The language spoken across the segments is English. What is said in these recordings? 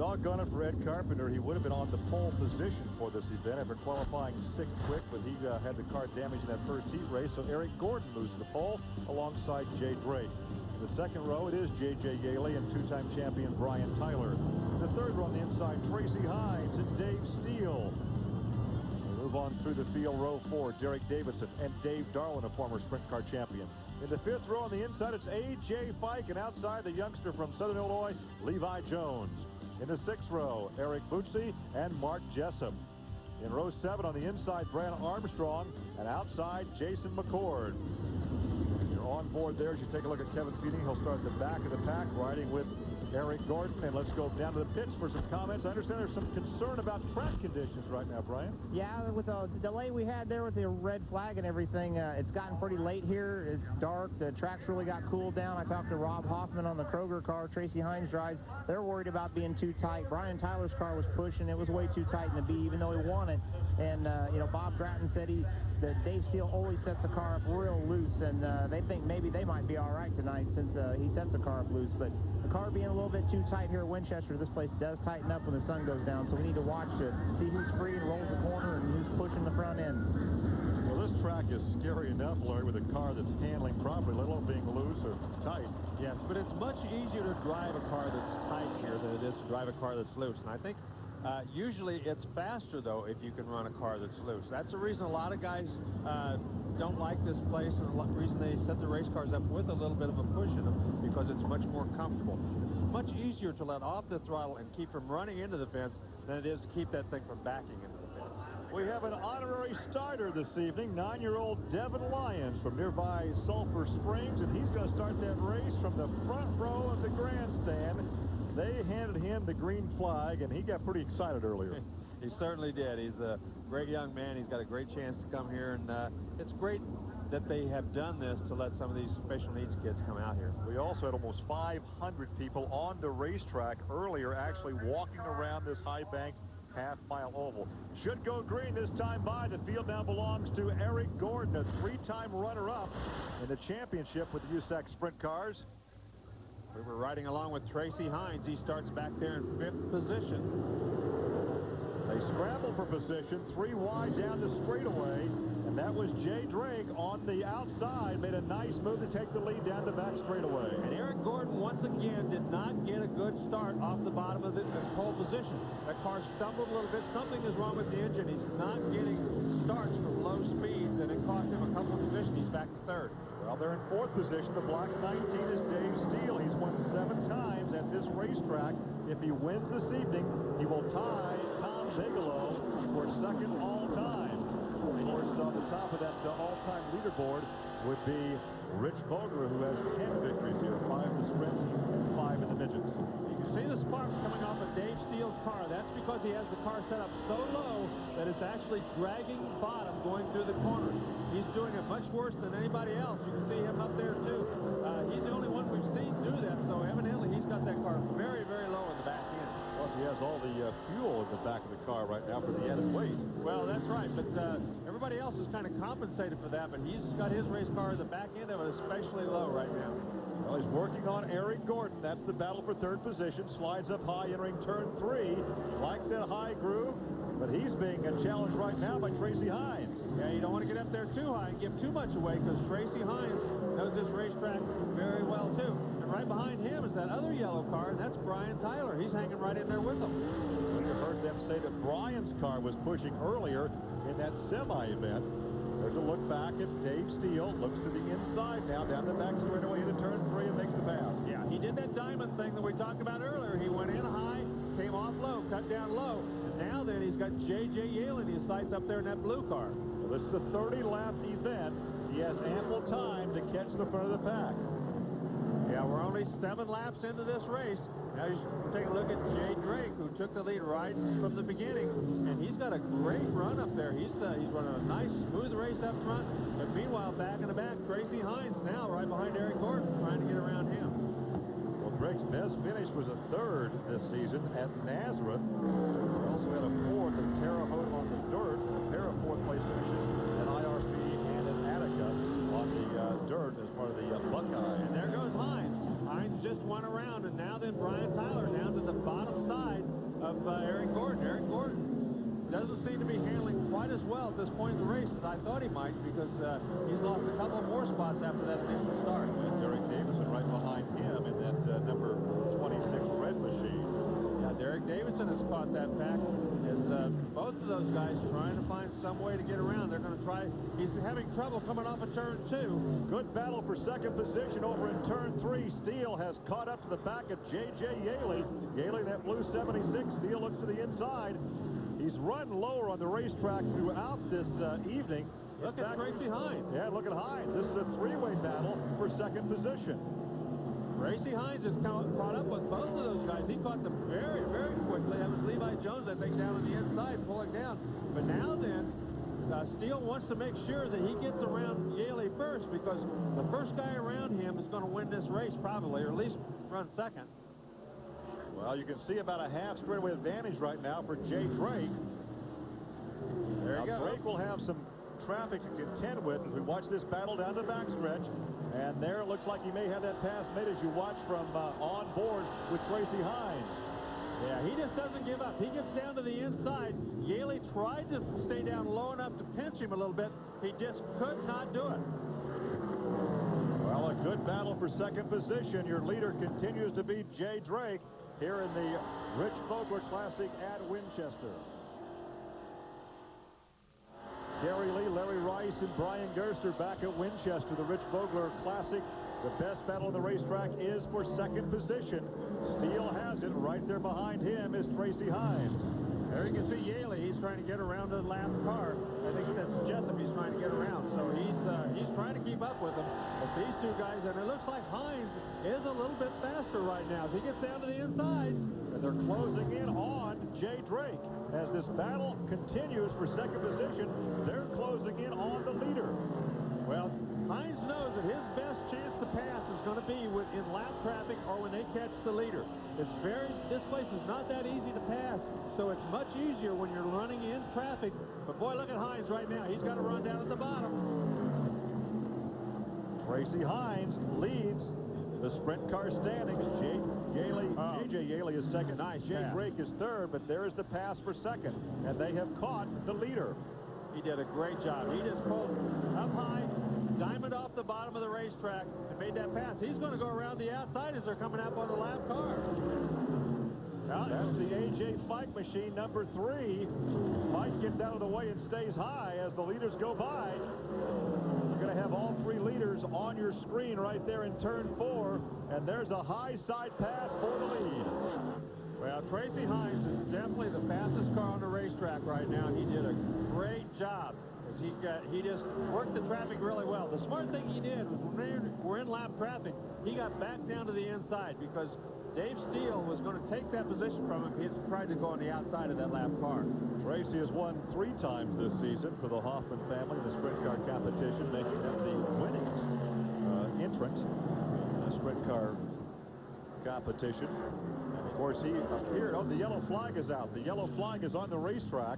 Doggone it for Ed Carpenter. He would have been on the pole position for this event after qualifying 6th quick, but he had the car damaged in that first heat race, so Eric Gordon loses the pole alongside Jay Drake. In the second row, it is J.J. Yaley and two-time champion Brian Tyler. In the third row on the inside, Tracy Hines and Dave Steele. We move on through the field, row 4, Derek Davidson and Dave Darlin, a former sprint car champion. In the fifth row on the inside, it's A.J. Fike, and outside, the youngster from Southern Illinois, Levi Jones. In the sixth row, Eric Bootsy and Mark Jessup. In row 7 on the inside, Brant Armstrong, and outside, Jason McCord. You're on board there as you take a look at Kevin Feeding. He'll start at the back of the pack, riding with Eric Gordon. And let's go down to the pits for some comments. I understand there's some concern about track conditions right now, Brian. Yeah, with the delay we had there with the red flag and everything, it's gotten pretty late here. It's dark. The track's really got cooled down. I talked to Rob Hoffman on the Kroger car. Tracy Hines drives. They're worried about being too tight. Brian Tyler's car was pushing. It was way too tight in the B, even though he won it. And, you know, Bob Gratton said that Dave Steele always sets the car up real loose, and they think maybe they might be all right tonight since he sets the car up loose. But the car being a little bit too tight here at Winchester, this place does tighten up when the sun goes down, so we need to watch to see who's free and rolls the corner and who's pushing the front end. Well, this track is scary enough, Larry, with a car that's handling properly, let alone being loose or tight. Yes, but it's much easier to drive a car that's tight here than it is to drive a car that's loose. And I think usually it's faster, though, if you can run a car that's loose. That's the reason a lot of guys don't like this place, and the reason they set the race cars up with a little bit of a push in them, because it's much more comfortable. It's much easier to let off the throttle and keep from running into the fence than it is to keep that thing from backing into the fence. We have an honorary starter this evening, 9-year-old Devin Lyons from nearby Sulphur Springs, and he's going to start that race from the front row of the grandstand. They handed him the green flag, and he got pretty excited earlier. He certainly did. He's a great young man. He's got a great chance to come here, and it's great that they have done this to let some of these special needs kids come out here. We also had almost 500 people on the racetrack earlier, actually walking around this high-banked half-mile oval. Should go green this time by. The field now belongs to Eric Gordon, a 3-time runner-up in the championship with the USAC sprint cars. We were riding along with Tracy Hines. He starts back there in 5th position. They scramble for position, 3 wide down the straightaway, and that was Jay Drake on the outside. Made a nice move to take the lead down the back straightaway. And Eric Gordon, once again, did not get a good start off the bottom of the pole position. That car stumbled a little bit. Something is wrong with the engine. He's not getting starts from low speeds, and it cost him a couple of positions. He's back to 3rd. Well, they're in 4th position. The black 19 is Dave Steele. He's won 7 times at this racetrack. If he wins this evening, he will tie Tom Bigelow for 2nd all-time. Of course, on the top of that all-time leaderboard would be Rich Vogler, who has 10 victories here, 5 in the sprints and 5 in the midgets. You can see the sparks coming off of Dave Steele's car. That's because he has the car set up so low that it's actually dragging bottom going through the corners. He's doing it much worse than anybody else. You can see him up there, too. He's the only one we've seen do that, so evidently he's got that car very, very low in the back end. Plus, he has all the fuel in the back of the car right now for the added weight. Well, that's right, but everybody else is kind of compensated for that, but he's got his race car at the back end of it especially low right now. Well, he's working on Eric Gordon. That's the battle for 3rd position. Slides up high, entering turn 3. Likes that high groove, but he's being challenged right now by Tracy Hines. Yeah, you don't want to get up there too high and give too much away, because Tracy Hines knows this racetrack very well, too. And right behind him is that other yellow car, and that's Brian Tyler. He's hanging right in there with them. You heard them say that Brian's car was pushing earlier in that semi-event. There's a look back at Dave Steele. Looks to the inside now, down the back straightaway into turn 3 and makes the pass. Yeah, he did that diamond thing that we talked about earlier. He went in high, came off low, cut down low, and now then he's got J.J. Yale in his sights up there in that blue car. Well, this is the 30-lap event. He has ample time to catch the front of the pack. Yeah, we're only 7 laps into this race. Now you take a look at Jay Drake, who took the lead right from the beginning, and he's got a great run up there. He's running a nice, smooth race up front. But meanwhile, back in the back, Tracy Hines now right behind Eric Gordon, trying to get around him. Well, Drake's best finish was a 3rd this season at Nazareth. He also had a 4th at Terre Haute on the dirt, and a pair of 4th-place finishes at IRC and at Attica on the dirt as part of the Buckeye. And there goes Hines. Hines just went around, and now then Brian Tyler down to the bottom side. might as well at this point in the race as I thought he might, because he's lost a couple more spots after that initial start. And Derek Davison right behind him in that number 26 red machine. Yeah, Derek Davison has caught that pack. Both of those guys trying to find some way to get around. They're going to try. He's having trouble coming off of turn 2. Good battle for second position over in turn 3. Steele has caught up to the back of J.J. Yaley. Yaley, that blue 76. Steele looks to the inside. He's run lower on the racetrack throughout this evening. Look at Tracy Hines. Yeah, look at Hines. This is a three-way battle for second position. Tracy Hines has caught up with both of those guys. He caught them very, very quickly. That was Levi Jones, I think, down on the inside, pulling down. But now then, Steele wants to make sure that he gets around Yaley first, because the first guy around him is going to win this race probably, or at least run second. Well, you can see about a half straightaway advantage right now for Jay Drake. There you go. Drake will have some traffic to contend with as we watch this battle down the backstretch. And there it looks like he may have that pass made as you watch from on board with Tracy Hines. Yeah, he just doesn't give up. He gets down to the inside. Yaley tried to stay down low enough to pinch him a little bit. He just could not do it. Well, a good battle for second position. Your leader continues to be Jay Drake here in the Rich Vogler Classic at Winchester. Gary Lee, Larry Rice, and Brian Gerster back at Winchester, the Rich Vogler Classic. The best battle on the racetrack is for second position. Steele has it. Right there behind him is Tracy Hines. There you can see Yaley. He's trying to get around the last car. I think that's Jessup he's trying to get around. So he's trying to keep up with them. But these two guys, and it looks like Hines is a little bit faster right now as he gets down to the inside. And they're closing in on Jay Drake. As this battle continues for second position, they're closing in on the leader. Well, Hines knows that his best chance to pass is going to be in lap traffic or when they catch the leader. This place is not that easy to pass, so it's much easier when you're running in traffic. But boy, look at Hines right now. He's got to run down at the bottom. Tracy Hines leads the sprint car standings. J.J. Yaley is second. Nice Jay pass. Drake is third, but there is the pass for second, and they have caught the leader. He did a great job. He just pulled up high, diamond off the bottom of the racetrack, and made that pass. He's going to go around the outside as they're coming up on the lap car. That's the A.J. Fike machine, number 3. Fike gets out of the way and stays high as the leaders go by. You're going to have all 3 leaders on your screen right there in turn 4, and there's a high side pass for the lead. Well, Tracy Hines is definitely the fastest car on the racetrack right now. He did a great job. He just worked the traffic really well. The smart thing he did was when we're in lap traffic, he got back down to the inside because Dave Steele was going to take that position from him. He had tried to go on the outside of that lap car. Tracy has won 3 times this season for the Hoffman family in the sprint car competition, making him the winning entrant in the sprint car competition. And of course, he appeared. Oh, the yellow flag is out. The yellow flag is on the racetrack.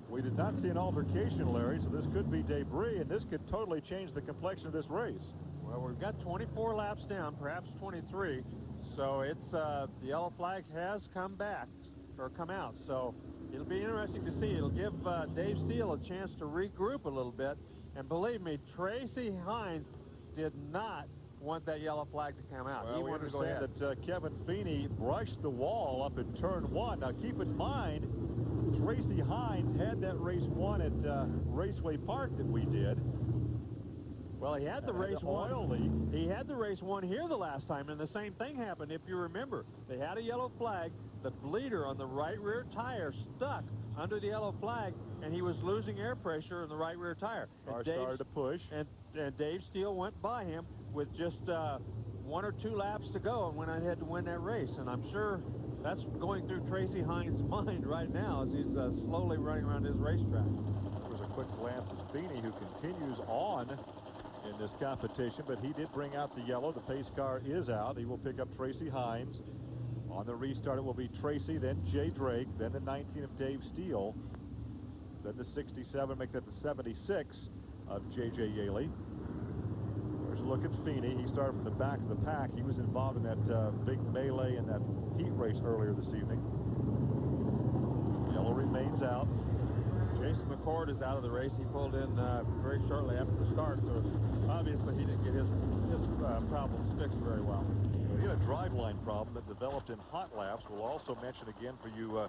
We did not see an altercation, Larry, so this could be debris, and this could totally change the complexion of this race. Well, we've got 24 laps down, perhaps 23. So it's the yellow flag has come out. So it'll be interesting to see. It'll give Dave Steele a chance to regroup a little bit. And believe me, Tracy Hines did not want that yellow flag to come out. Well, he we wanted to go ahead. understand that Kevin Feeney brushed the wall up in turn 1. Now, keep in mind, Tracy Hines had that race won at Raceway Park that we did. Well, he had the race oil leak. He had the race won here the last time, and the same thing happened. If you remember, they had a yellow flag. The bleeder on the right rear tire stuck under the yellow flag, and he was losing air pressure in the right rear tire. Car started to push. And Dave Steele went by him with just 1 or 2 laps to go and went ahead to win that race. And I'm sure that's going through Tracy Hines' mind right now as he's slowly running around his racetrack. There was a quick glance at Feeney, who continues on in this competition, but he did bring out the yellow. The pace car is out. He will pick up Tracy Hines. On the restart, it will be Tracy, then Jay Drake, then the 19 of Dave Steele, then the 67, make that the 76 of J.J. Yaley. There's a look at Feeney. He started from the back of the pack. He was involved in that big melee in that heat race earlier this evening. Yellow remains out. Jason McCord is out of the race. He pulled in very shortly after the start, so obviously he didn't get his problems fixed very well. He had a driveline problem that developed in hot laps. We'll also mention again for you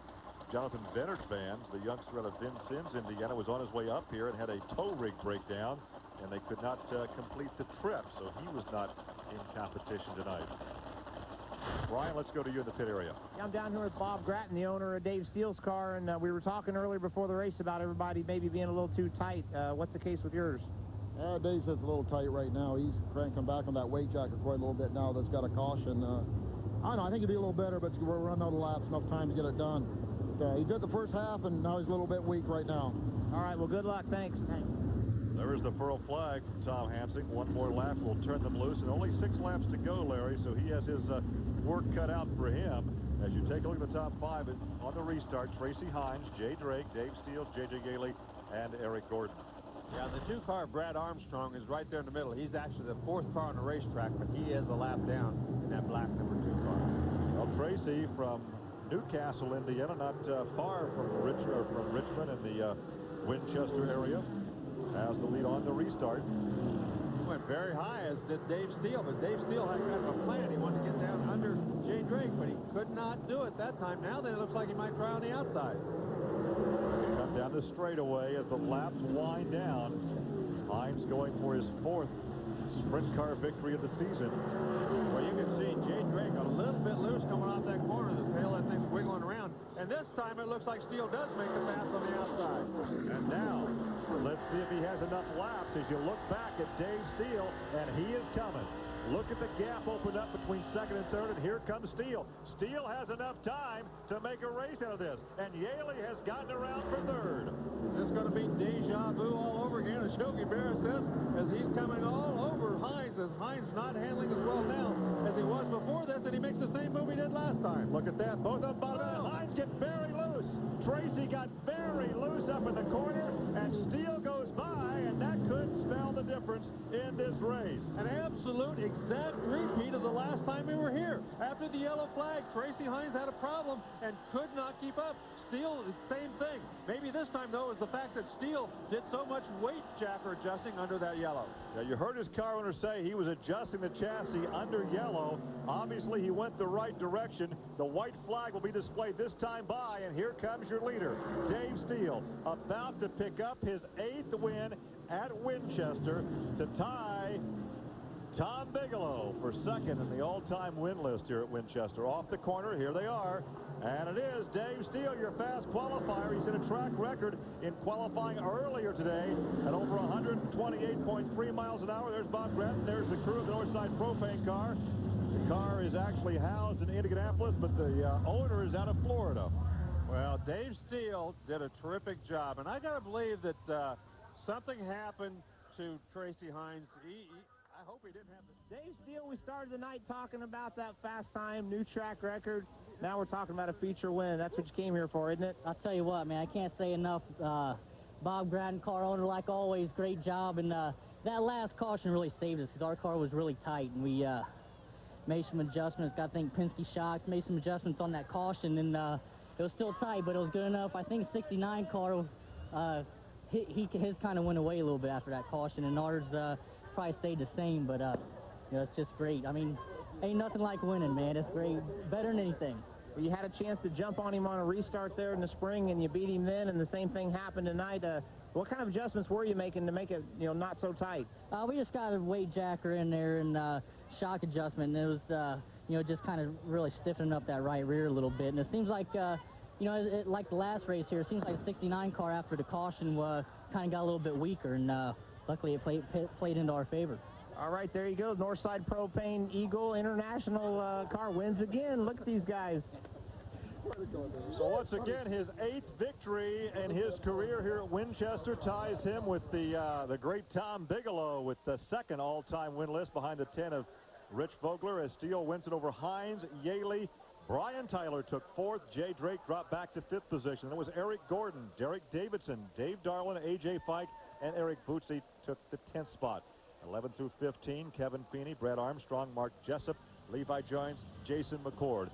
Jonathan Bennett fans, the youngster out of Vincennes, Indiana, was on his way up here and had a tow rig breakdown, and they could not complete the trip, so he was not in competition tonight. Brian, let's go to you in the pit area. I'm down here with Bob Gratton, the owner of Dave Steele's car, and we were talking earlier before the race about everybody maybe being a little too tight. What's the case with yours? Dave's just a little tight right now. He's cranking back on that weight jacker quite a little bit now. That's got a caution. I don't know. I think it'd be a little better, but we're running out of laps, enough time to get it done. But, he did the first half, and now he's a little bit weak right now. All right. Well, good luck. Thanks. There's the furl flag from Tom Hansing. One more lap will turn them loose, and only 6 laps to go, Larry, so he has his work cut out for him. As you take a look at the top 5 on the restart, Tracy Hines, Jay Drake, Dave Steele, J.J. Gailey, and Eric Gordon. Yeah, the 2-car Brad Armstrong is right there in the middle. He's actually the 4th car on the racetrack, but he is a lap down in that black number 2 car. Well, Tracy from Newcastle, Indiana, not far from Richmond in the Winchester area, has the lead on the restart. He went very high, as did Dave Steele, but Dave Steele had kind of a plan. He wanted to get down under Jay Drake, but he could not do it that time. Now then it looks like he might try on the outside. They come down the straightaway as the laps wind down. Hines going for his 4th sprint car victory of the season. Well, you can see Jay Drake a little bit loose coming off that corner. The tail of that thing's wiggling around. And this time it looks like Steele does make the pass on the outside. And now, let's see if he has enough laps as you look back at Dave Steele, and he is coming. Look at the gap opened up between 2nd and 3rd, and here comes Steele. Steele has enough time to make a race out of this, and Yaley has gotten around for 3rd. Is this going to be deja vu all over again, as Yogi Berra says, as he's coming all over Hines, as Hines not handling as well now as he was before this, and he makes the same move he did last time. Look at that. Both of them bottom end. Hines get very loose. Tracy got very loose up in the corner, and Steele goes by, and that could spell the difference in this race. An absolute exact repeat of the last time we were here. After the yellow flag, Tracy Hines had a problem and could not keep up. Steele, same thing. Maybe this time, though, is the fact that Steele did so much weight jacker adjusting under that yellow. Yeah, you heard his car owner say he was adjusting the chassis under yellow. Obviously, he went the right direction. The white flag will be displayed this time by, and here comes your leader, Dave Steele, about to pick up his 8th win at Winchester to tie Tom Bigelow for 2nd in the all-time win list here at Winchester. Off the corner, here they are. And it is Dave Steele, your fast qualifier. He set a track record in qualifying earlier today at over 128.3 miles an hour. There's Bob Gratton. There's the crew of the Northside Propane car. The car is actually housed in Indianapolis, but the owner is out of Florida. Well, Dave Steele did a terrific job, and I got to believe that something happened to Tracy Hines. I hope he didn't have this. Dave Steele, we started the night talking about that fast time, new track record. Now we're talking about a feature win. That's what you came here for, isn't it? I'll tell you what, man, I can't say enough. Bob Gratton, car owner, like always, great job. And that last caution really saved us because our car was really tight. And we made some adjustments. Got, I think, Penske shocks, made some adjustments on that caution. And it was still tight, but it was good enough. I think 69 car, his kind of went away a little bit after that caution. And ours probably stayed the same, but you know, it's just great. I mean, ain't nothing like winning, man. It's great. Better than anything. You had a chance to jump on him on a restart there in the spring, and you beat him then, and the same thing happened tonight. What kind of adjustments were you making to make it, you know, not so tight? We just got a weight jacker in there and shock adjustment, and it was, you know, just kind of really stiffening up that right rear a little bit. And it seems like, you know, like the last race here, it seems like the 69 car after the caution kind of got a little bit weaker, and luckily it played into our favor. All right, there you go. Northside Propane Eagle International car wins again. Look at these guys. So once again, his 8th victory in his career here at Winchester ties him with the great Tom Bigelow with the 2nd all-time win list behind the 10 of Rich Vogler as Steele wins it over Hines, Yaley. Brian Tyler took 4th. Jay Drake dropped back to 5th position. It was Eric Gordon, Derek Davidson, Dave Darlin, A.J. Fike, and Eric Bootsy took the 10th spot. 11 through 15, Kevin Feeney, Brad Armstrong, Mark Jessup, Levi Jones, Jason McCord.